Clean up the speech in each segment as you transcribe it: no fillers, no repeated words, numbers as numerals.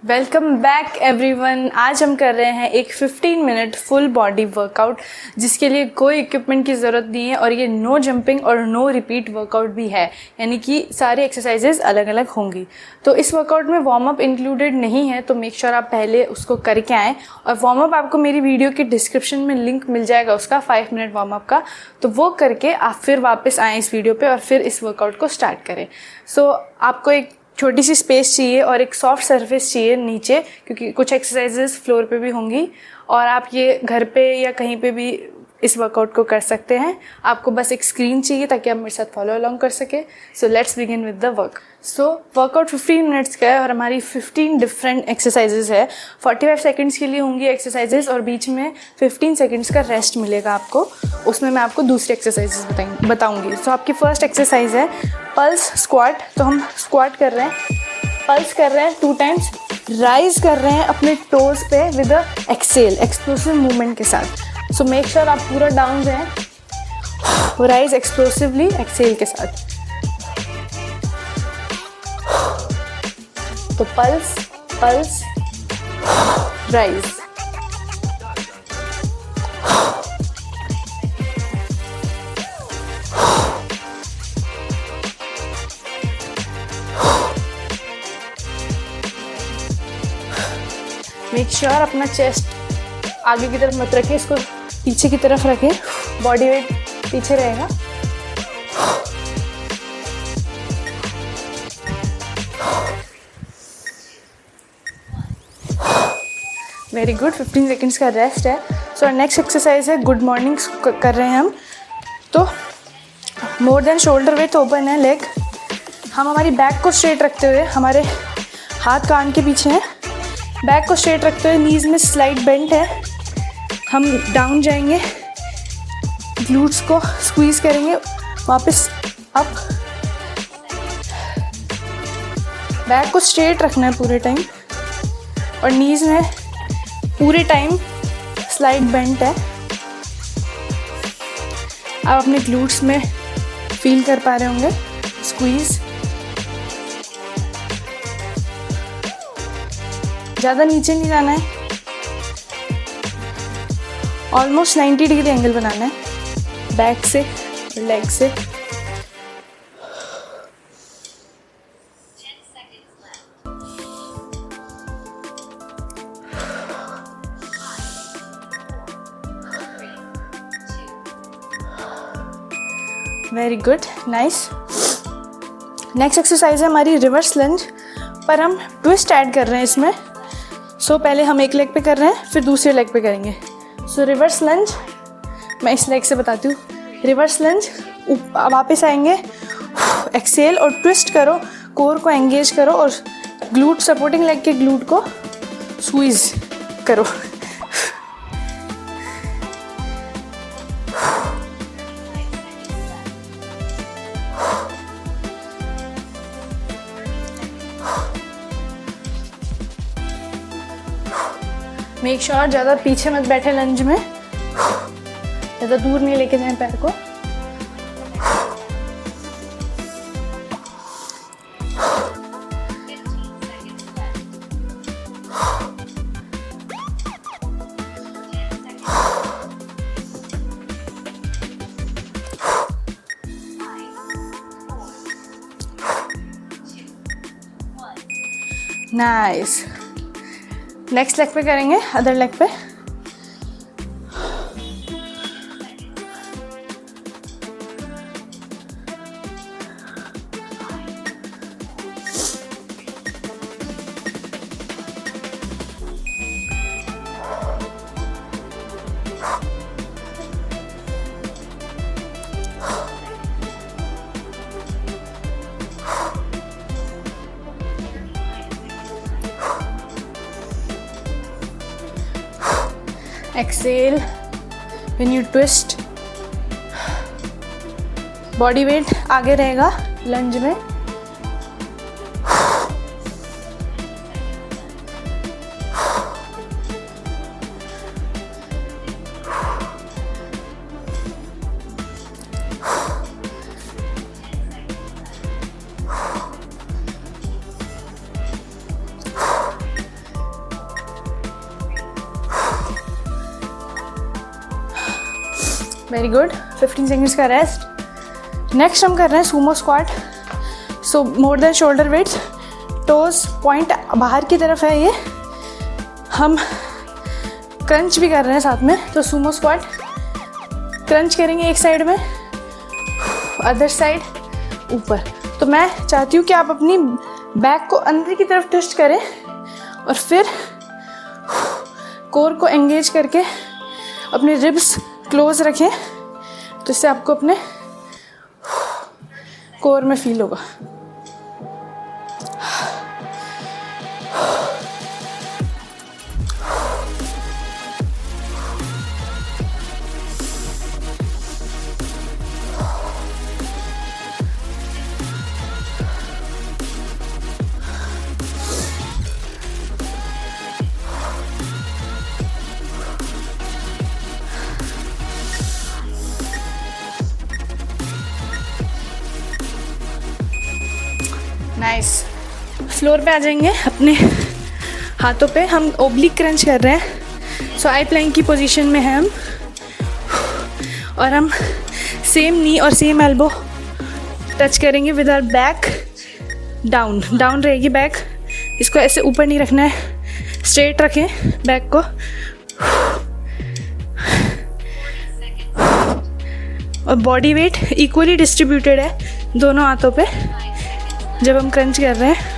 Welcome back everyone. आज हम कर रहे हैं एक 15 मिनट फुल बॉडी वर्कआउट जिसके लिए कोई इक्विपमेंट की ज़रूरत नहीं है और ये नो जंपिंग और नो रिपीट वर्कआउट भी है, यानी कि सारी एक्सरसाइजेज अलग अलग होंगी। तो इस वर्कआउट में वार्म अप इंक्लूडेड नहीं है, तो मेक श्योर आप पहले उसको करके आएँ। और वार्म अप आपको मेरी वीडियो के डिस्क्रिप्शन में लिंक मिल जाएगा उसका 5 मिनट वार्म अप का, तो वो करके आप फिर वापस आएँ इस वीडियो पर और फिर इस वर्कआउट को स्टार्ट करें। सो आपको एक छोटी सी स्पेस चाहिए और एक सॉफ्ट सरफेस चाहिए नीचे, क्योंकि कुछ एक्सरसाइजेस फ्लोर पे भी होंगी और आप ये घर पे या कहीं पे भी इस वर्कआउट को कर सकते हैं। आपको बस एक स्क्रीन चाहिए ताकि आप मेरे साथ फॉलो अलोंग कर सके। So let's begin with the work. So workout 15 minutes का है और हमारी 15 डिफरेंट एक्सरसाइजेज है। 45 सेकंड्स के लिए होंगी एक्सरसाइजेज और बीच में 15 सेकंड्स का रेस्ट मिलेगा आपको। उसमें मैं आपको दूसरी एक्सरसाइजेज बताऊंगी। सो आपकी फर्स्ट एक्सरसाइज है पल्स स्क्वाट। तो हम स्क्वाट कर रहे हैं, पल्स कर रहे हैं 2 टाइम्स, राइज कर रहे हैं अपने टोज पे विद एक्सेल, एक्सप्लोसिव मूवमेंट के साथ। सो मेक श्योर आप पूरा डाउन जाएं, राइज एक्सप्लोसिवली एक्सेल के साथ। तो pulse pulse rise. Make sure अपना चेस्ट आगे की तरफ मत रखें, इसको पीछे की तरफ रखें, बॉडी वेट पीछे रहेगा। Very good. 15 सेकेंड्स का रेस्ट है। सो नेक्स्ट एक्सरसाइज है गुड मॉर्निंग कर रहे हैं हम। तो मोर देन शोल्डर विड्थ ओपन है लेग। हम हमारी बैक को स्ट्रेट रखते हुए, हमारे हाथ कान के पीछे हैं, बैक को स्ट्रेट रखते हुए नीज में स्लाइड बेंट है। हम डाउन जाएंगे, ग्लूट्स को स्क्वीज करेंगे, वापस अप। बैक को स्ट्रेट रखना है पूरे टाइम और नीज में पूरे टाइम स्लाइड बेंट है। आप अपने ग्लूट्स में फील कर पा रहे होंगे स्क्वीज। ज़्यादा नीचे नहीं जाना है, ऑलमोस्ट 90 डिग्री एंगल बनाना है बैक से, लेग से। Very good, nice. Next exercise है हमारी रिवर्स लंज, पर हम ट्विस्ट ऐड कर रहे हैं इसमें। सो पहले हम एक लेग पे कर रहे हैं, फिर दूसरे लेग पे करेंगे। सो रिवर्स लंज, मैं इस लेग से बताती हूँ। रिवर्स लंज, वापस आएंगे, एक्सेल और ट्विस्ट करो, कोर को एंगेज करो और ग्लूट, सपोर्टिंग लेग के ग्लूट को स्क्वीज करो। मेक श्योर ज़्यादा पीछे मत बैठे लंज में, ज़्यादा दूर नहीं लेके जाएं पैर को। नाइस। नेक्स्ट लेग पे करेंगे, अदर लेग पे। Exhale when you twist, body weight आगे रहेगा लंज में। Very good. 15 सेकेंड्स का रेस्ट। नेक्स्ट हम कर रहे हैं sumo squat. So more than shoulder weights, toes point बाहर की तरफ है ये। हम क्रंच भी कर रहे हैं साथ में। तो सुमो स्क्वाट क्रंच करेंगे एक साइड में, अदर साइड ऊपर। तो मैं चाहती हूँ कि आप अपनी बैक को अंदर की तरफ ट्विस्ट करें और फिर कोर को एंगेज करके अपने रिब्स क्लोज रखें, तो इससे आपको अपने कोर में फील होगा। नाइस। फ्लोर पे आ जाएंगे, अपने हाथों पे हम ओब्लिक क्रंच कर रहे हैं। सो आई प्लैंक की पोजीशन में हैं हम, और हम सेम नी और सेम एल्बो टच करेंगे with our back down. Down रहेगी बैक, इसको ऐसे ऊपर नहीं रखना है, स्ट्रेट रखें बैक को। और बॉडी वेट इक्वली डिस्ट्रीब्यूटेड है दोनों हाथों पे जब हम क्रंच कर रहे हैं।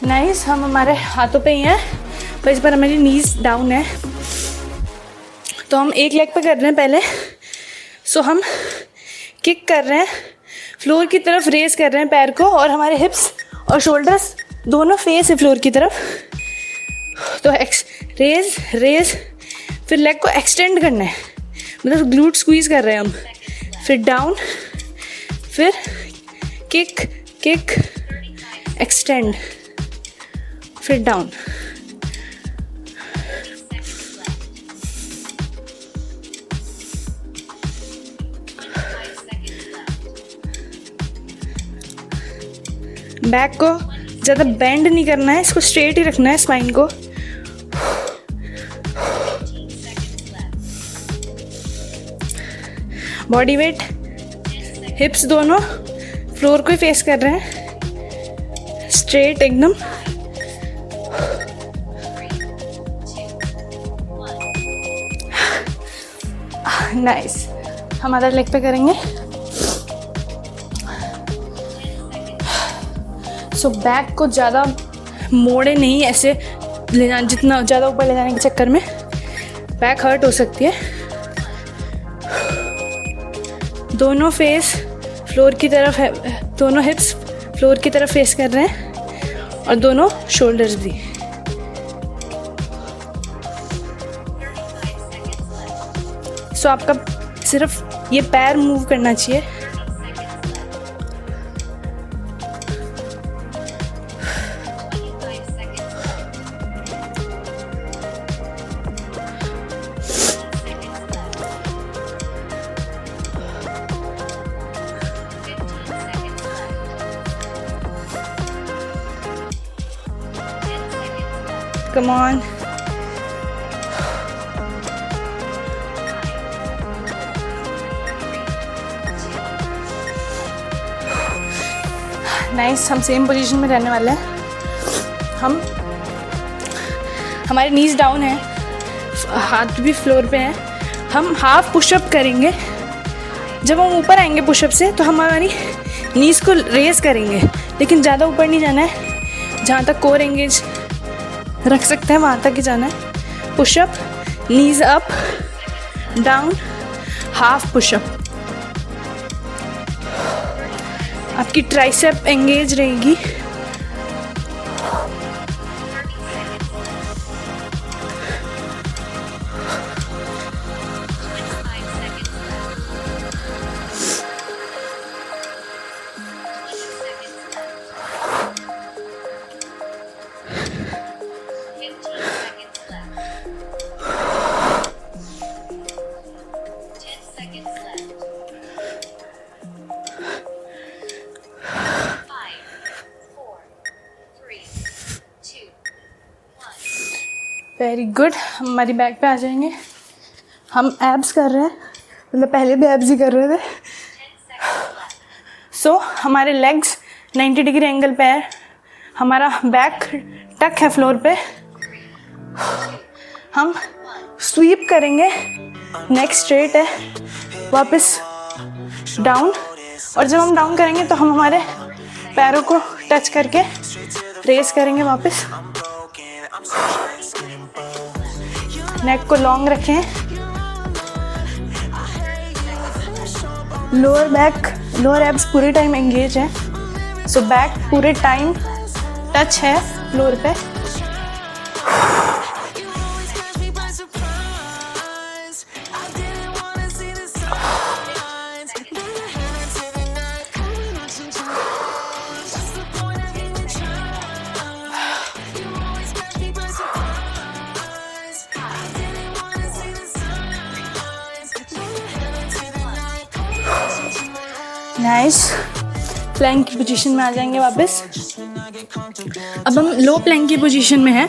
नाइस। हम हमारे हाथों पे ही हैं, पर इस बार हमारी नीज डाउन है। तो हम एक लेग पे कर रहे हैं पहले। सो हम किक कर रहे हैं, फ्लोर की तरफ रेस कर रहे हैं पैर को, और हमारे हिप्स और शोल्डर्स दोनों फेस है फ्लोर की तरफ। तो रेज रेज, फिर लेग को एक्सटेंड करना है, मतलब ग्लूट स्क्वीज कर रहे हैं हम। फिर डाउन, फिर किक किक एक्सटेंड, फिर डाउन। बैक को ज़्यादा बेंड नहीं करना है, इसको स्ट्रेट ही रखना है स्पाइन को। बॉडी वेट, हिप्स दोनों फ्लोर को ही फेस कर रहे हैं, स्ट्रेट एकदम। नाइस। हम अदर लेग पे करेंगे। सो बैक को ज़्यादा मोड़े नहीं, ऐसे ले जाना, जितना ज़्यादा ऊपर ले जाने के चक्कर में बैक हर्ट हो सकती है। दोनों फेस फ्लोर की तरफ है, दोनों हिप्स फ्लोर की तरफ फेस कर रहे हैं, और दोनों शोल्डर्स भी। सो आपका सिर्फ ये पैर मूव करना चाहिए। Come on. नाइस। हम सेम पोजीशन में रहने वाले हैं। हम हमारे नीज डाउन है, हाथ भी फ्लोर पे हैं। हम हाफ पुशअप करेंगे। जब हम ऊपर आएंगे पुशअप से, तो हम हमारी नीज को रेस करेंगे, लेकिन ज़्यादा ऊपर नहीं जाना है। जहाँ तक कोर एंगेज रख सकते हैं वहाँ तक ही जाना है। पुशअप, नीज अप डाउन, हाफ पुशअप। आपकी ट्राइसेप एंगेज रहेगी। Very good. हमारी बैक पे आ जाएंगे। हम एब्स कर रहे हैं, मतलब पहले भी एब्स ही कर रहे थे। सो हमारे लेग्स 90 डिग्री एंगल पे है, हमारा बैक टक है फ्लोर पे। हम स्वीप करेंगे, नेक स्ट्रेट है, वापस डाउन। और जब हम डाउन करेंगे तो हम हमारे पैरों को टच करके रेस करेंगे वापस। नेक को लॉन्ग रखें। लोअर बैक, लोअर एब्स पूरे टाइम एंगेज है, सो बैक पूरे टाइम टच है फ्लोर पे। नाइस। प्लैंक की पोजीशन में आ जाएंगे वापस। अब हम लो प्लैंक की पोजीशन में हैं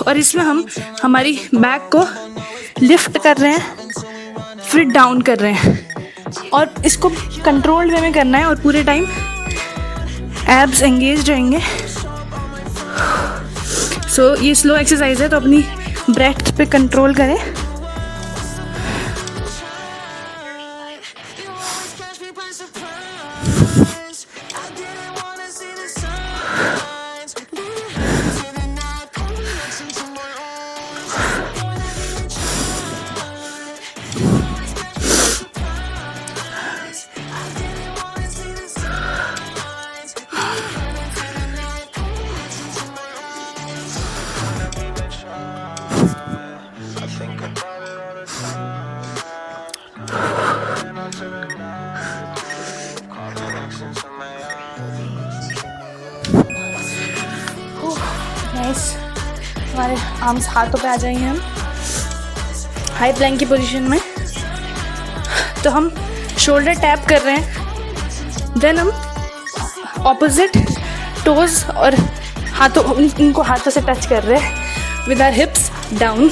और इसमें हम हमारी बैक को लिफ्ट कर रहे हैं, फिर डाउन कर रहे हैं और इसको कंट्रोल्ड वे में करना है और पूरे टाइम एब्स एंगेज रहेंगे। सो ये स्लो एक्सरसाइज है, तो अपनी ब्रेथ पे कंट्रोल करें। नाइस। हमारे आर्म्स हाथों पे आ जाएंगे हम हाई प्लैंक की पोजीशन में। तो हम शोल्डर टैप कर रहे हैं, देन हम ऑपोजिट टोज और हाथों, इनको हाथों से टच कर रहे हैं विद आवर हिप्स डाउन।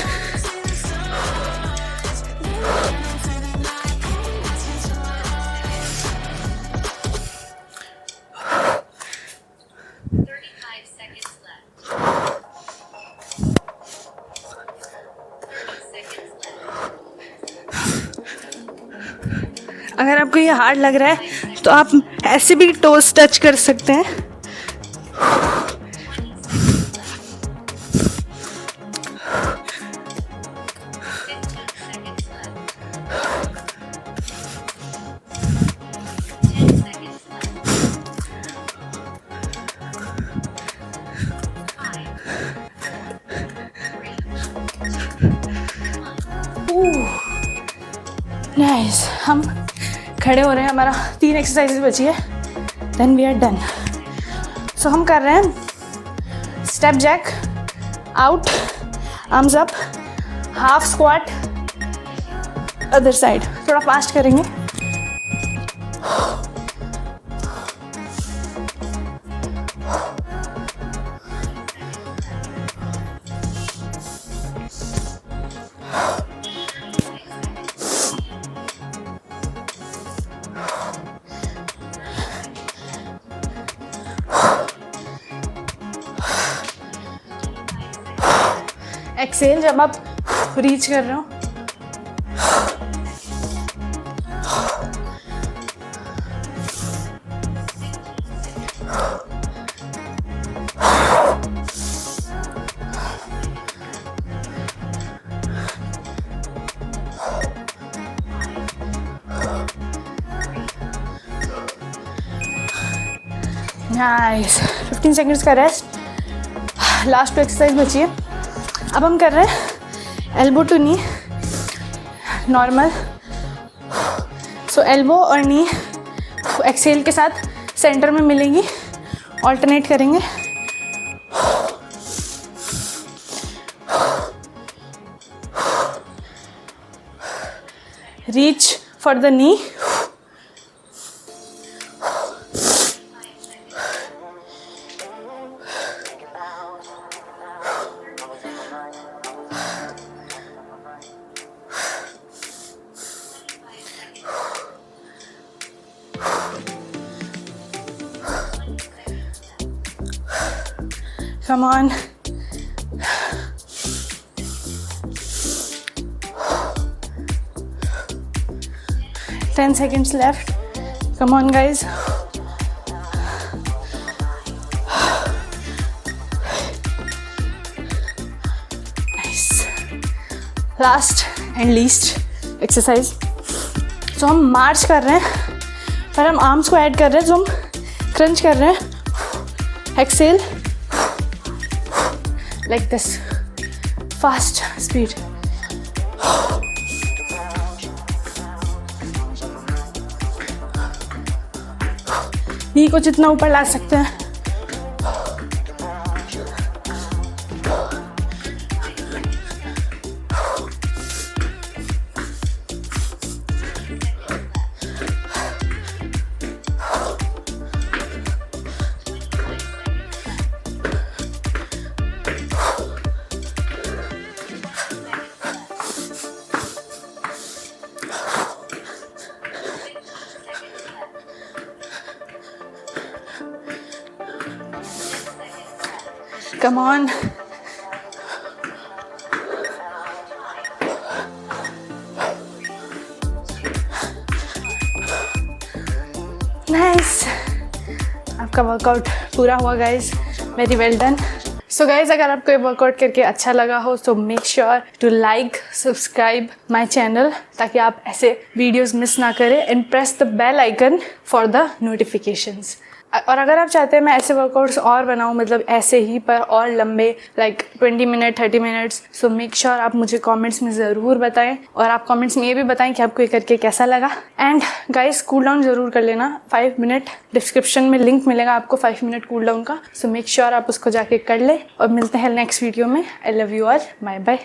अगर आपको ये हार्ड लग रहा है तो आप ऐसे भी टोस टच कर सकते हैं। नाइस। हम खड़े हो रहे हैं, हमारा 3 एक्सरसाइजेस बची है, then we are done. So हम कर रहे हैं step jack, out, arms up, half squat, other side. थोड़ा फास्ट करेंगे। एक्सेल जब आप रीच कर रहे हो। नाइस। 15 सेकंड्स का रेस्ट। लास्ट 2 एक्सरसाइज बची है। अब हम कर रहे हैं elbow to knee, normal. So elbow और नी एक्सेल के साथ सेंटर में मिलेंगी, ऑल्टरनेट करेंगे। Reach for the knee. Come on. Ten seconds left. Come on, guys. Nice. Last and least exercise. तो हम मार्च कर रहे हैं पर हम आर्म्स को ऐड कर रहे हैं, तो हम क्रंच कर रहे हैं. Exhale like this, fast speed. Knee को जितना ऊपर ला सकते हैं. Come on. Nice. आपका वर्कआउट पूरा हुआ guys. Very well done. So guys, अगर आपको ये वर्कआउट करके अच्छा लगा हो तो make sure to like, subscribe my channel ताकि आप ऐसे वीडियोस मिस ना करें, and press the bell icon for the notifications. और अगर आप चाहते हैं मैं ऐसे वर्कआउट्स और बनाऊं, मतलब ऐसे ही पर और लंबे, like 20 minute 30 minutes, so make sure आप मुझे कमेंट्स में ज़रूर बताएं. और आप कमेंट्स में ये भी बताएं कि आपको ये करके कैसा लगा. एंड गाइस, कूल डाउन ज़रूर कर लेना. 5 मिनट डिस्क्रिप्शन में लिंक मिलेगा आपको 5 मिनट कूल डाउन का. सो मेक श्योर आप उसको जाके कर ले. और मिलते हैं नेक्स्ट वीडियो में. I love you all. Bye bye.